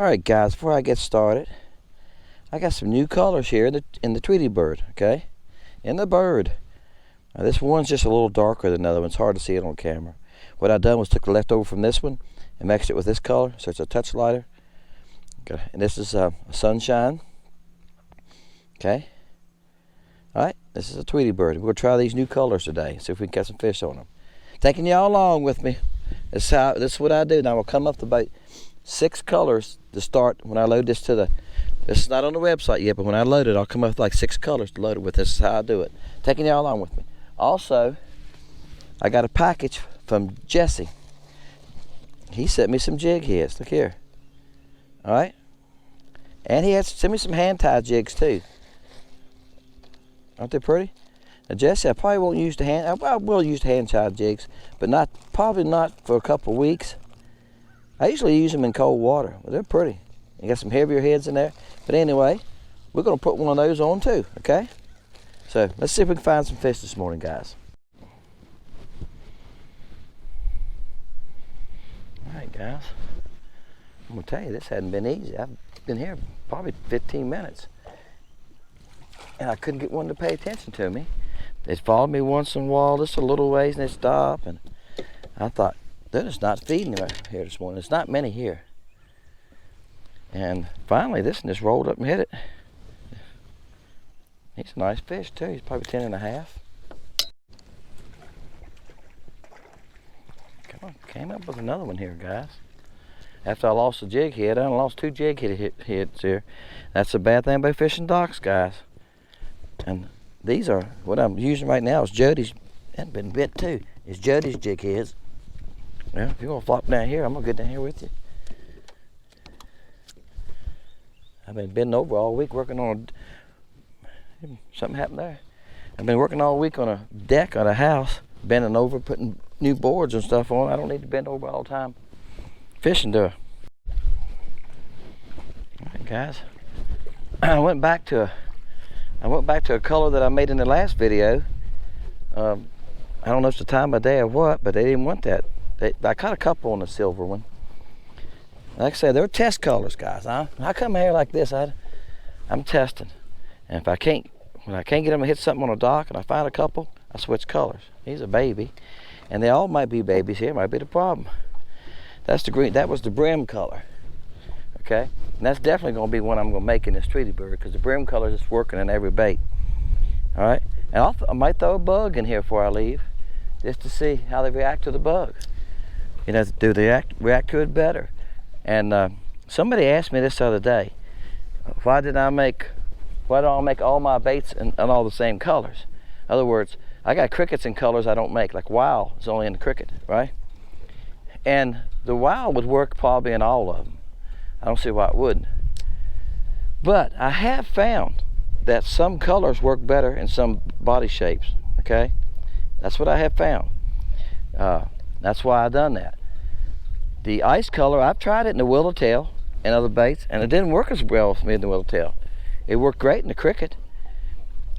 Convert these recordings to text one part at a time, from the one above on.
Alright guys, before I get started, I got some new colors here in the Tweety Bird, okay? In the bird. Now this one's just a little darker than the other one. It's hard to see it on camera. What I done was took the leftover from this one and mixed it with this color, so it's a touch lighter. Okay. And this is sunshine. Okay? Alright, this is a Tweety Bird. We're going to try these new colors today, see if we can catch some fish on them. Taking y'all along with me. This is what I do. Now we'll come up to about 6 colors to start when I load this to the, this is not on the website yet, but when I load it, I'll come up with like 6 colors to load it with. This is how I do it. Taking y'all along with me. Also, I got a package from Jesse. He sent me some jig heads. Look here. Alright? And he had sent me some hand-tied jigs too. Aren't they pretty? Now Jesse, I probably won't use the hand, I will use the hand-tied jigs, but probably not for a couple of weeks. I usually use them in cold water, but they're pretty. You got some heavier heads in there. But anyway, we're going to put one of those on too, okay? So let's see if we can find some fish this morning, guys. All right, guys. I'm going to tell you, this hadn't been easy. I've been here probably 15 minutes. And I couldn't get one to pay attention to me. They'd followed me once in a while, just a little ways, and they'd stop. And I thought, they're just not feeding right here this morning. There's not many here. And finally, this one just rolled up and hit it. He's a nice fish too. He's probably 10 and a half. Come on, came up with another one here, guys. After I lost the jig head, I lost 2 jig heads here. That's a bad thing about fishing docks, guys. And these are, what I'm using right now is Jody's, and been bit too, is Jody's jig heads. Well, if you're going to flop down here, I'm going to get down here with you. I've been bending over all week working on something happened there. I've been working all week on a deck on a house, bending over, putting new boards and stuff on. I don't need to bend over all the time. Fishing do it. All right, guys. I went back to a color that I made in the last video. I don't know if it's the time of day or what, but they didn't want that. I caught a couple on the silver one. Like I said, they're test colors, guys. I come here like this, I'm testing. And if when I can't get them to hit something on a dock and I find a couple, I switch colors. He's a baby. And they all might be babies here, might be the problem. That's the green, that was the brim color. Okay? And that's definitely gonna be one I'm gonna make in this Tweety Bird, because the brim color is working in every bait. All right? And I might throw a bug in here before I leave, just to see how they react to the bugs. You know, do they react to it better? And somebody asked me this the other day, why don't I make all my baits in all the same colors? In other words, I got crickets in colors I don't make, like wow is only in the cricket, right? And the wow would work probably in all of them. I don't see why it wouldn't. But I have found that some colors work better in some body shapes, okay? That's what I have found. That's why I done that. The ice color, I've tried it in the willowtail and other baits, and it didn't work as well for me in the willowtail. It worked great in the cricket,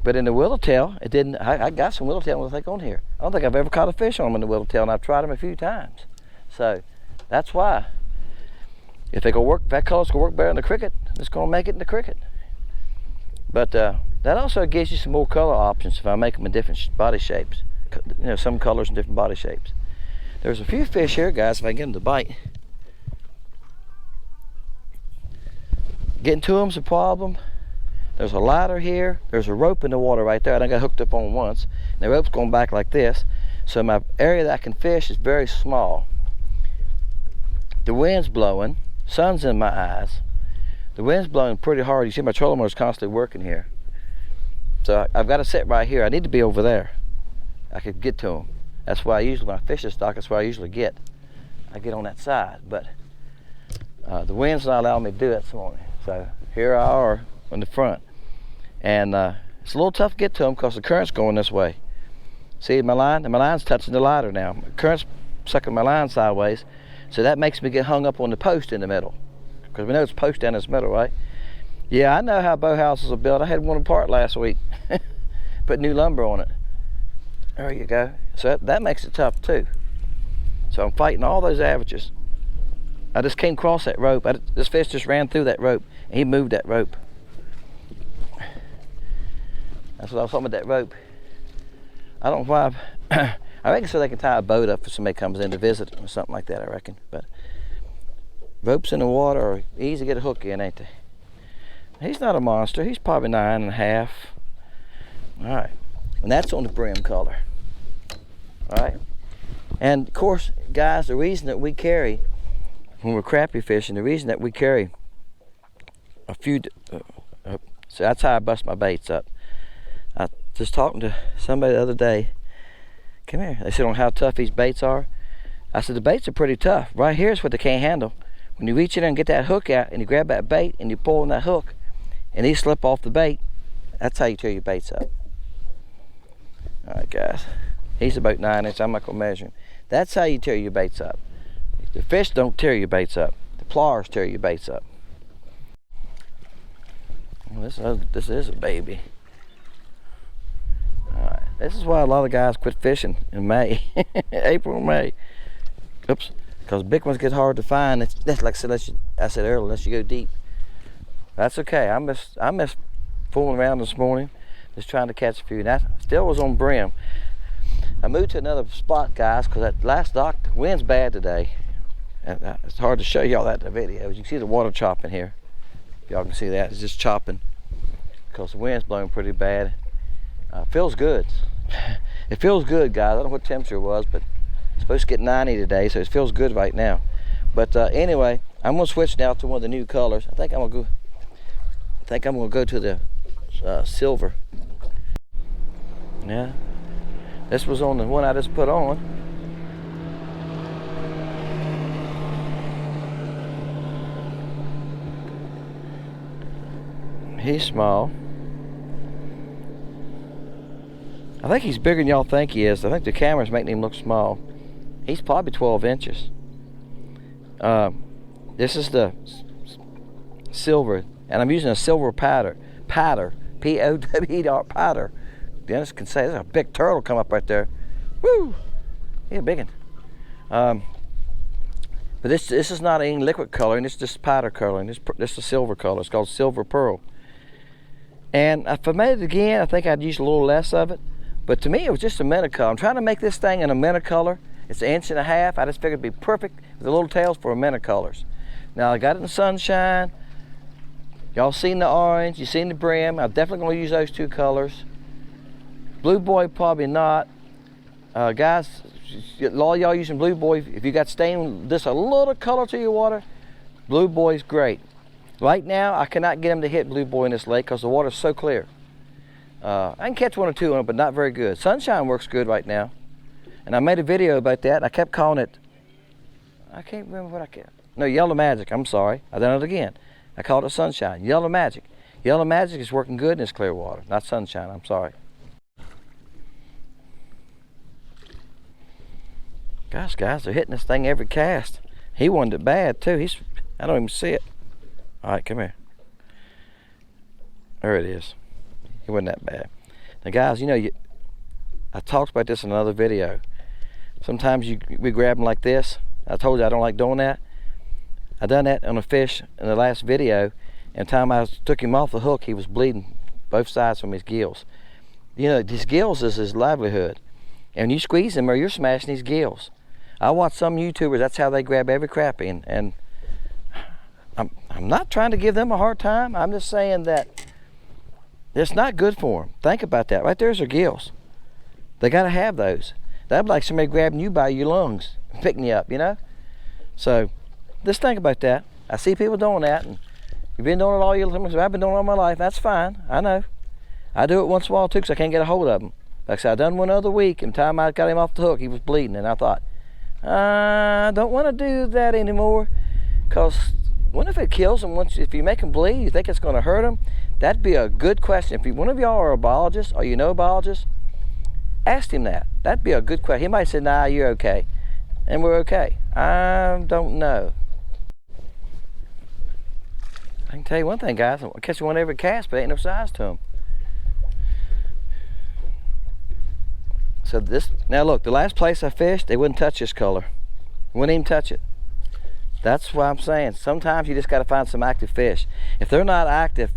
but in the willowtail, it didn't. I got some willowtail ones on here. I don't think I've ever caught a fish on them in the willowtail, and I've tried them a few times. So that's why. If they go work, if that color's gonna work better in the cricket, it's gonna make it in the cricket. But that also gives you some more color options if I make them in different body shapes. You know, some colors in different body shapes. There's a few fish here, guys, if I can get them to bite. Getting to them's a problem. There's a ladder here. There's a rope in the water right there. I think I hooked up on once. And the rope's going back like this. So my area that I can fish is very small. The wind's blowing. Sun's in my eyes. The wind's blowing pretty hard. You see my trolling motor's constantly working here. So I've got to sit right here. I need to be over there. I could get to them. That's why I usually, when I fish this dock, that's where I usually get. I get on that side, but the wind's not allowing me to do that this morning. So here I are on the front. And it's a little tough to get to them because the current's going this way. See my line? And my line's touching the ladder now. The current's sucking my line sideways. So that makes me get hung up on the post in the middle. Because we know it's post down this middle, right? Yeah, I know how bow houses are built. I had one apart last week. Put new lumber on it. There you go. So that makes it tough too. So I'm fighting all those averages. I just came across that rope. This fish just ran through that rope, and he moved that rope. That's what I was talking about, that rope. I don't know why. I reckon so they can tie a boat up if somebody comes in to visit or something like that, I reckon. But ropes in the water are easy to get a hook in, ain't they? He's not a monster. He's probably 9.5. All right, and that's on the brim color. All right, and of course, guys, the reason that we carry, when we're crappie fishing, the reason that we carry a few, so that's how I bust my baits up. I was talking to somebody the other day. Come here. They said on how tough these baits are. I said the baits are pretty tough. Right here is what they can't handle. When you reach in there and get that hook out, and you grab that bait and you pull on that hook, and these slip off the bait, that's how you tear your baits up. All right, guys. He's about 9 inches. I'm not gonna measure him. That's how you tear your baits up. The fish don't tear your baits up. The pliers tear your baits up. Well, this is a baby. Alright, this is why a lot of guys quit fishing in May, April, May. Oops, because big ones get hard to find. That's like I said earlier, unless you go deep. That's okay. I missed fooling around this morning, just trying to catch a few. And that still was on brim. I moved to another spot, guys, because that last dock, the wind's bad today. And it's hard to show y'all that in the video. You can see the water chopping here. Y'all can see that. It's just chopping because the wind's blowing pretty bad. Feels good. It feels good, guys. I don't know what temperature it was, but it's supposed to get 90 today, so it feels good right now. But anyway, I'm gonna switch now to one of the new colors. I think I'm gonna go to the silver. Yeah, this was on the one I just put on. He's small. I think he's bigger than y'all think he is. I think the camera's making him look small. He's probably 12 inches. This is the silver, and I'm using a silver powder, P-O-W-E-R, powder. Dennis can say there's a big turtle come up right there. Woo! He's a big one. But this is not any liquid coloring. This is just powder coloring. This is a silver color. It's called silver pearl. And if I made it again, I think I'd use a little less of it. But to me, it was just a minicolor. I'm trying to make this thing in a minicolor. It's 1.5 inches. I just figured it'd be perfect with the little tails for a minicolors. Now I got it in the sunshine. Y'all seen the orange, you seen the brim. I'm definitely gonna use those two colors. Blue Boy, probably not. Guys, a lot of y'all using Blue Boy. If you got stain just a little color to your water, Blue Boy's great. Right now, I cannot get them to hit Blue Boy in this lake because the water's so clear. I can catch 1 or 2 on it, but not very good. Sunshine works good right now. And I made a video about that, and I kept calling it, I can't remember what I kept. No, Yellow Magic, I'm sorry. I done it again. I called it Sunshine, Yellow Magic. Yellow Magic is working good in this clear water, not Sunshine, I'm sorry. Gosh, guys, they're hitting this thing every cast. He wanted it bad, too. I don't even see it. All right, come here. There it is. It wasn't that bad. Now, guys, you know, I talked about this in another video. Sometimes we grab them like this. I told you I don't like doing that. I done that on a fish in the last video, and the time I took him off the hook, he was bleeding both sides from his gills. You know, his gills is his livelihood. And when you squeeze him, or you're smashing his gills. I watch some YouTubers, that's how they grab every crappie, and I'm not trying to give them a hard time. I'm just saying that it's not good for them. Think about that. Right there's their gills. They got to have those. That'd be like somebody grabbing you by your lungs and picking you up, you know? So just think about that. I see people doing that, and you've been doing it all your life. I've been doing it all my life. That's fine. I know. I do it once in a while too because I can't get a hold of them. Like I said, I done one other week, and the time I got him off the hook, he was bleeding, and I thought, I don't want to do that anymore, because what if it kills him? If you make him bleed, you think it's going to hurt him? That'd be a good question. If one of y'all are a biologist, or you know a biologist, ask him that. That'd be a good question. He might say, nah, you're okay, and we're okay. I don't know. I can tell you one thing, guys. I catch one every cast, but ain't no size to him. So this, now look, the last place I fished, they wouldn't touch this color. Wouldn't even touch it. That's what I'm saying. Sometimes you just got to find some active fish. If they're not active,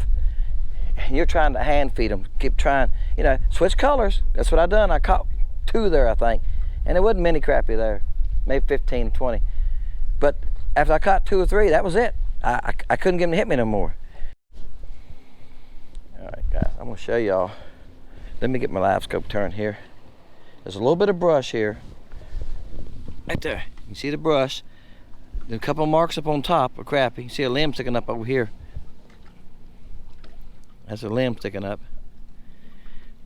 you're trying to hand feed them. Keep trying, you know, switch colors. That's what I done. I caught 2 there, I think. And it wasn't many crappie there. Maybe 15, 20. But after I caught 2 or 3, that was it. I couldn't get them to hit me no more. All right, guys, I'm gonna show y'all. Let me get my live scope turned here. There's a little bit of brush here. Right there. You see the brush. There's a couple of marks up on top of crappie. You see a limb sticking up over here. That's a limb sticking up.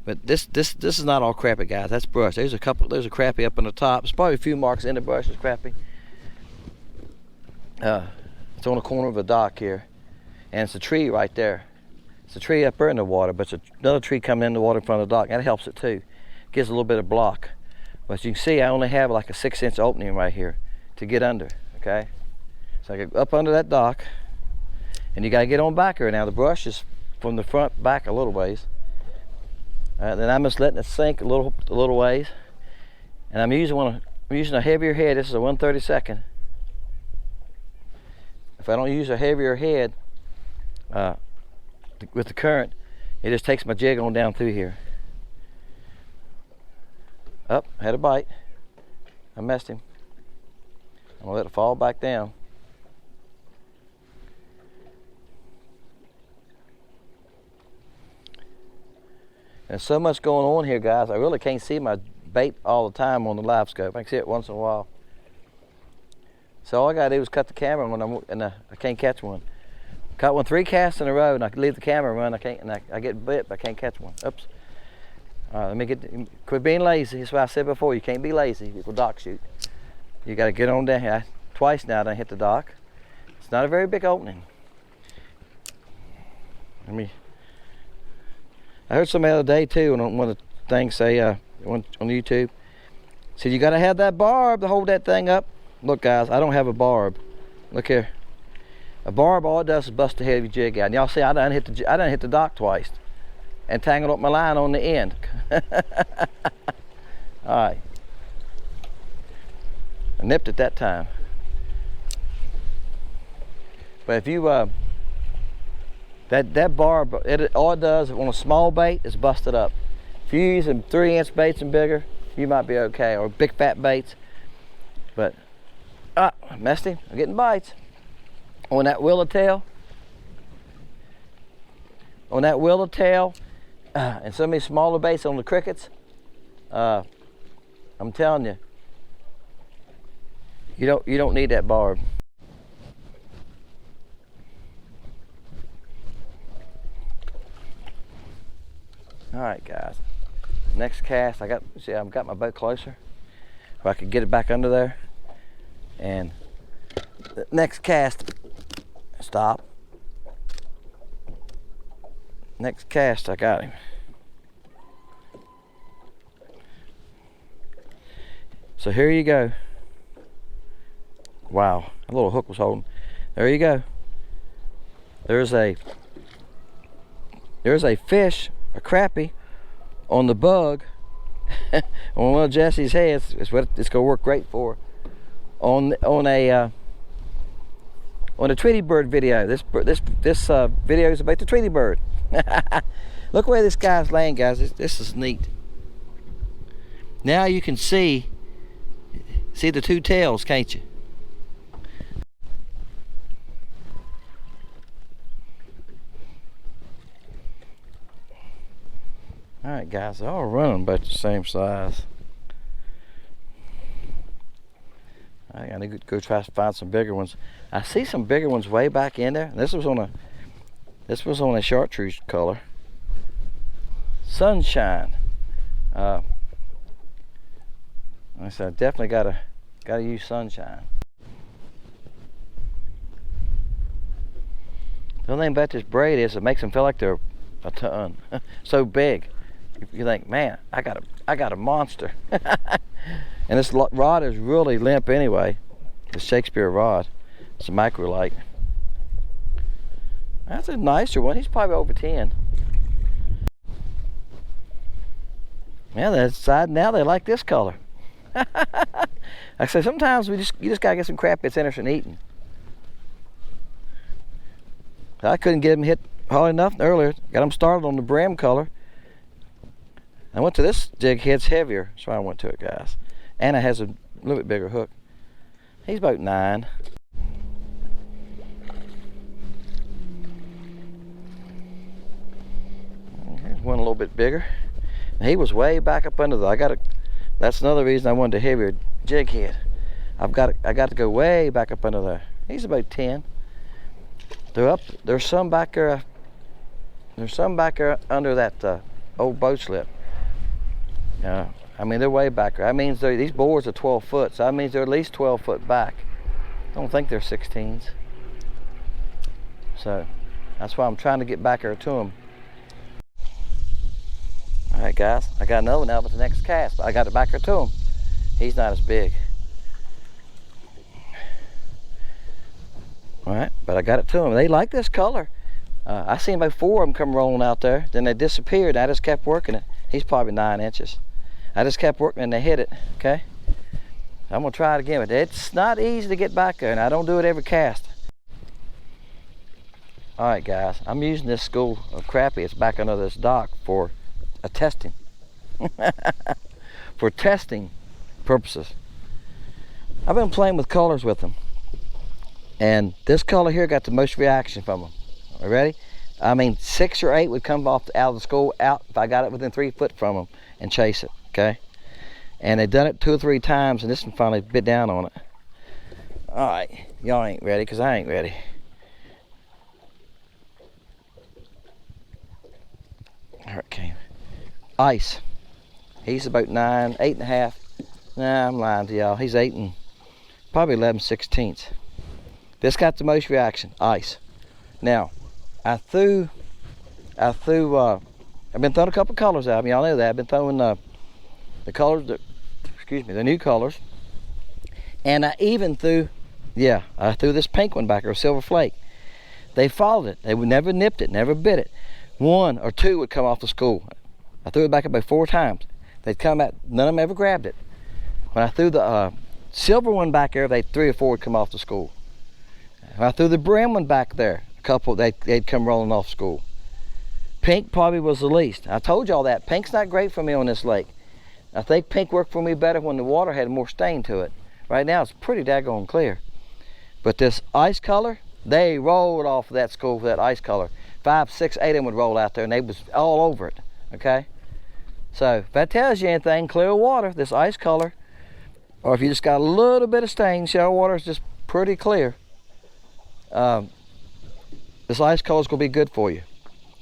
But this is not all crappie, guys. That's brush. There's a crappie up on the top. There's probably a few marks in the brush. There's crappie. It's on the corner of a dock here, and it's a tree right there. It's a tree up there in the water, but it's another tree coming in the water in front of the dock. That helps it too. Gives a little bit of block. But you can see I only have like a 6-inch opening right here to get under. Okay, so I get up under that dock, and you gotta get on back here. Now the brush is from the front back a little ways. Then I'm just letting it sink a little ways, and I'm using a heavier head. This is a 1/32. If I don't use a heavier head with the current, it just takes my jig on down through here. Up, had a bite. I messed him. I'm gonna let it fall back down. There's so much going on here, guys. I really can't see my bait all the time on the live scope. I can see it once in a while. So all I gotta do is cut the camera when I can't catch one. Caught one 3 casts in a row, and I leave the camera run. I get bit, but I can't catch one. Oops. All right, let me quit being lazy. That's what I said before. You can't be lazy. People dock shoot. You got to get on down here. Twice now I done hit the dock. It's not a very big opening. I heard somebody the other day too, on one of the things say on YouTube, said you got to have that barb to hold that thing up. Look, guys, I don't have a barb. Look here. A barb, all it does is bust the head of your jig out. And y'all see, I done hit the dock twice, and tangled up my line on the end. All right. I nipped it that time. But if you that barb, all it does on a small bait is bust it up. If you're using 3-inch baits and bigger, you might be okay, or big fat baits. But I messed him. I'm getting bites on that willowtail. On that willowtail, and some of these smaller baits on the crickets. I'm telling you. You don't need that barb. All right, guys. Next cast, I've got my boat closer, where I could get it back under there. And the next cast, stop. Next cast, I got him. So here you go. Wow, a little hook was holding. There you go. There's a fish, a crappie, on the bug, on one of Jesse's heads. It's what it's gonna work great for. On a Tweety Bird video. This video is about the Tweety Bird. Look where this guy's laying, guys. This is neat. Now you can see the 2 tails, can't you? Alright, guys, they're all running about the same size. I gotta go try to find some bigger ones. I see some bigger ones way back in there. This was on a chartreuse color. Sunshine. I said I definitely gotta use sunshine. The only thing about this braid is it makes them feel like they're a ton. So big. You think, man, I got a monster. And this rod is really limp anyway. The Shakespeare rod. It's a microlight. That's a nicer one. He's probably over 10. Yeah, that side now they like this color. I say sometimes you just gotta get some crap that's interested in eating. I couldn't get him hit hard enough earlier. Got him started on the brim color. I went to this jig head. It's heavier, so I went to it, guys. And it has a little bit bigger hook. He's about 9. Here's one a little bit bigger. And he was way back up under the. That's another reason I wanted a heavier jig head. I got to go way back up under there. He's about 10. They're up. There's some back there. There's some back there under that old boat slip. I mean, they're way back there. That means these boards are 12 foot, so that means they're at least 12 foot back. I don't think they're 16s. So that's why I'm trying to get back there to them. All right, guys, I got another one out with the next cast, but I got it back there to him. He's not as big. All right, but I got it to them. They like this color. I seen about 4 of them come rolling out there. Then they disappeared. I just kept working it. He's probably 9 inches. I just kept working and they hit it, okay? I'm gonna try it again, but it's not easy to get back there, and I don't do it every cast. All right, guys, I'm using this school of crappie. It's back under this dock for a testing. For testing purposes. I've been playing with colors with them. And this color here got the most reaction from them. Are you ready? I mean, 6 or 8 would come off out of the school out if I got it within 3 foot from them and chase it, okay? And they've done it 2 or 3 times, and this one finally bit down on it. All right, y'all ain't ready, because I ain't ready. Hurricane. Ice. He's about 9, 8.5. Nah, I'm lying to y'all. He's 8 and probably 11/16. This got the most reaction. Ice. Now, I've been throwing a couple colors out. Y'all know that. I've been throwing the colors, the new colors. And I even threw, I threw this pink one back, or silver flake. They followed it. They would never nipped it, never bit it. 1 or 2 would come off the school. I threw it back about 4 times. They'd come out, none of them ever grabbed it. When I threw the silver one back there, 3 or 4 would come off the school. When I threw the brim one back there, a couple, they'd come rolling off school. Pink probably was the least. I told y'all that. Pink's not great for me on this lake. I think pink worked for me better when the water had more stain to it. Right now it's pretty daggone clear. But this ice color, they rolled off of that school for that ice color. 5, 6, 8 of them would roll out there, and they was all over it, okay? So if that tells you anything, clear water, this ice color, or if you just got a little bit of stain, shallow water is just pretty clear. This ice color is going to be good for you.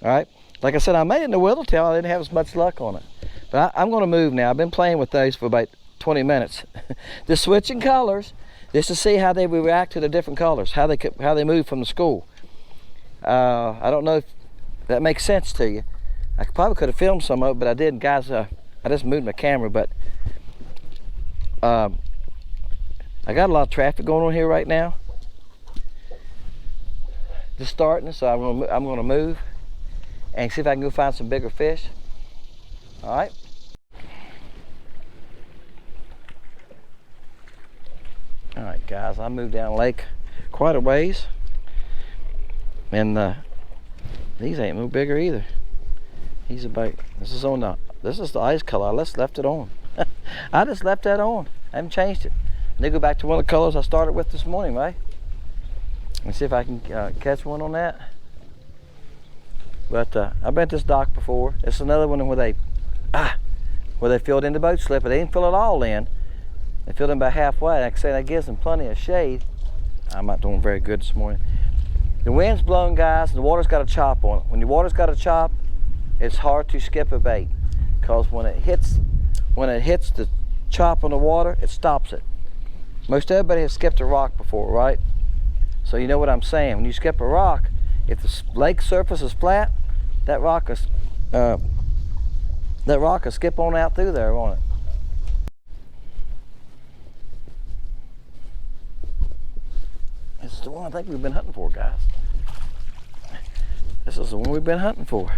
All right. Like I said, I made it in the Whittletail. I didn't have as much luck on it. But I'm going to move now. I've been playing with those for about 20 minutes. Just switching colors, just to see how they react to the different colors, how they move from the school. I don't know if that makes sense to you. I probably could have filmed some of it, but I didn't, guys. I just moved my camera, but I got a lot of traffic going on here right now. Just starting, so I'm gonna move and see if I can go find some bigger fish. All right. All right, guys. I moved down lake quite a ways, and these ain't no bigger either. He's about. This is the ice color. I just left it on. I just left that on. I haven't changed it. They go back to one of the colors I started with this morning, right? Let's see if I can catch one on that. But I've been at this dock before. It's another one where they filled in the boat slip, but they didn't fill it all in. They filled in about halfway. Like I say, that gives them plenty of shade. I'm not doing very good this morning. The wind's blowing, guys, and the water's got a chop on it. When the water's got a chop, it's hard to skip a bait, because when it hits the chop on the water, it stops it. Most everybody has skipped a rock before, right? So you know what I'm saying. When you skip a rock, if the lake surface is flat, that rock will skip on out through there, won't it? This is the one I think we've been hunting for, guys. This is the one we've been hunting for.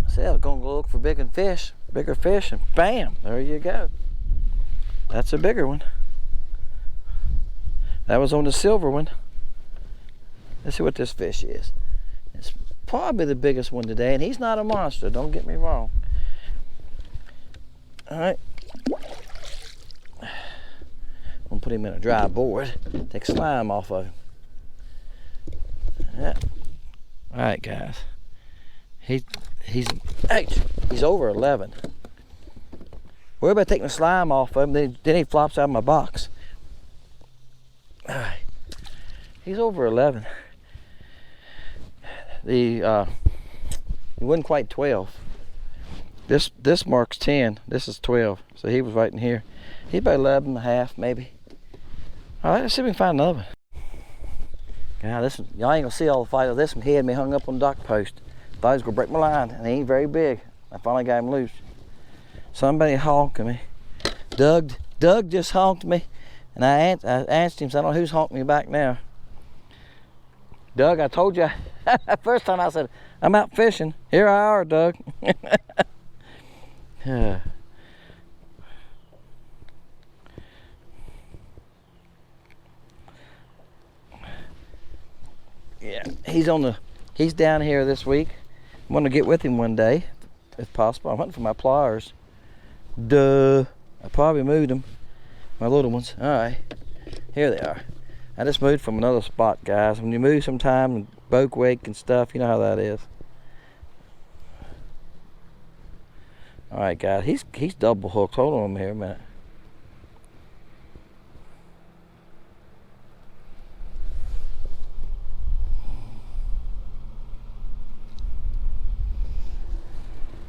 I said I was gonna go look for bigger fish, and bam, there you go. That's a bigger one. That was on the silver one. Let's see what this fish is. It's probably the biggest one today, and he's not a monster, don't get me wrong. All right. I'm gonna put him in a dry board, take slime off of him. Yeah. All right, guys. He's over 11. Worry about taking the slime off of him, then he flops out of my box. All right. He's over 11. He wasn't quite 12. This marks 10. This is 12. So he was right in here. He's about 11 and a half, maybe. All right, let's see if we can find another one. Now this one, y'all ain't gonna see all the fight of this one. He had me hung up on the dock post. Thought he was gonna break my line, and he ain't very big. I finally got him loose. Somebody honking me. Doug just honked me, and I asked him, so I don't know who's honking me back now. Doug, I told you. First time I said, I'm out fishing. Here I are, Doug. Yeah, he's down here this week. I'm gonna get with him one day, if possible. I'm hunting for my pliers. Duh. I probably moved them, my little ones. All right, here they are. I just moved from another spot, guys. When you move sometime and boat wake and stuff, you know how that is. All right, guys, he's double hooked. Hold on here a minute.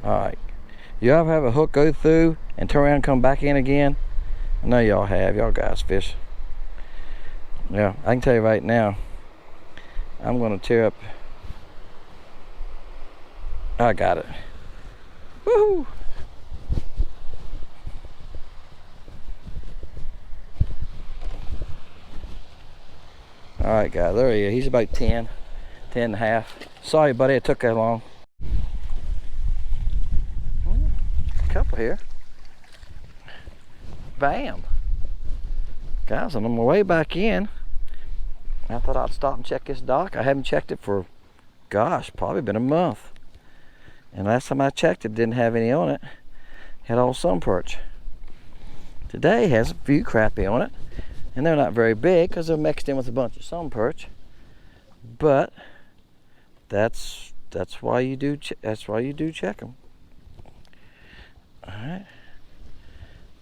All right, you ever have a hook go through and turn around and come back in again? I know y'all have. Y'all guys fish. Yeah, I can tell you right now, I'm gonna tear up. I got it. Woohoo! All right, guys, there he is. He's about 10 and a half. Sorry, buddy, it took that long. Couple here. Bam. Guys, I'm on my way back in. I thought I'd stop and check this dock. I haven't checked it for, gosh, probably been a month. And last time I checked it, didn't have any on it. Had all sun perch. Today has a few crappie on it. And they're not very big because they're mixed in with a bunch of sun perch. But that's why you do check them. All right,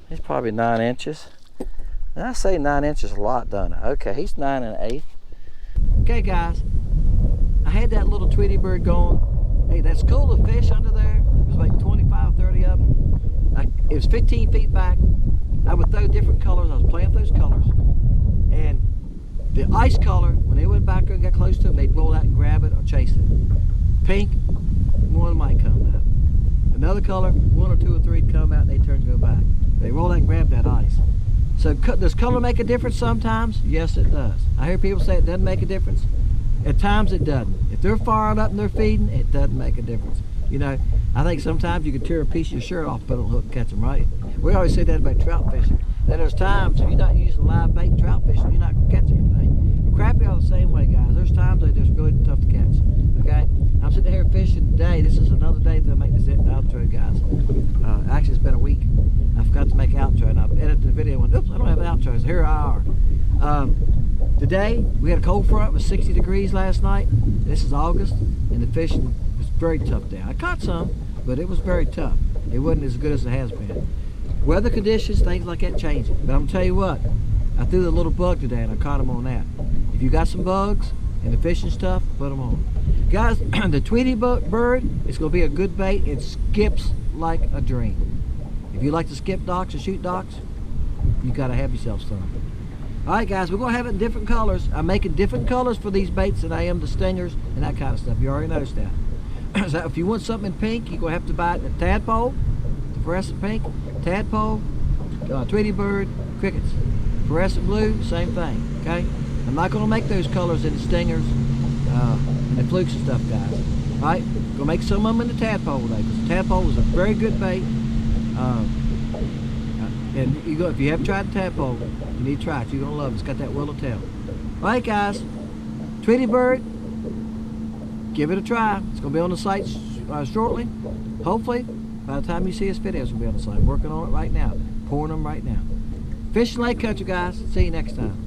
he's probably 9 inches. And I say 9 inches a lot, don't I? Okay, he's 9 1/8. Okay, guys, I had that little Tweety Bird going. Hey, that's cool, the fish under there. There's like 25, 30 of them. It was 15 feet back. I would throw different colors. I was playing with those colors. And the ice color, when they went back there and got close to it, they'd roll out and grab it or chase it. Pink, one might come out. Another color, 1 or 2 or 3 would come out and they turn and go back. They roll out and grab that ice. So does color make a difference sometimes? Yes, it does. I hear people say it doesn't make a difference. At times it doesn't. If they're fired up and they're feeding, it doesn't make a difference. You know, I think sometimes you could tear a piece of your shirt off, put it on a hook and catch them, right? We always say that about trout fishing. Then there's times if you're not using live bait and trout fishing, you're not going to catch anything. But crappie are the same way, guys. There's times they're just really tough to catch. Okay? I'm sitting here fishing today. This is another day that I make this outro, guys. Actually, it's been a week. I forgot to make an outro, and I've edited the video and went, oops, I don't have an outro, so here I are. Today, we had a cold front. It was 60 degrees last night. This is August, and the fishing was very tough down. I caught some, but it was very tough. It wasn't as good as it has been. Weather conditions, things like that changing. But I'm going to tell you what, I threw the little bug today, and I caught them on that. If you got some bugs and the fishing stuff, put them on. Guys, the Tweety Bird is going to be a good bait. It skips like a dream. If you like to skip docks or shoot docks, you got to have yourself some. Alright guys, we're going to have it in different colors. I'm making different colors for these baits than I am the stingers and that kind of stuff. You already noticed that. So if you want something in pink, you're going to have to buy it in a tadpole, the fluorescent pink, tadpole, Tweety Bird, crickets. Fluorescent blue, same thing, okay? I'm not going to make those colors in the stingers and the flukes and stuff, guys. Alright, going to make some of them in the tadpole today, because the tadpole is a very good bait. And if you haven't tried the tadpole, you need to try it. You're going to love it. It's got that willow tail. Alright guys, Tweety Bird, give it a try. It's going to be on the site shortly. Hopefully, by the time you see this video, it's going to be on the site. Working on it right now. Pouring them right now. Fish and Lake Country, guys. See you next time.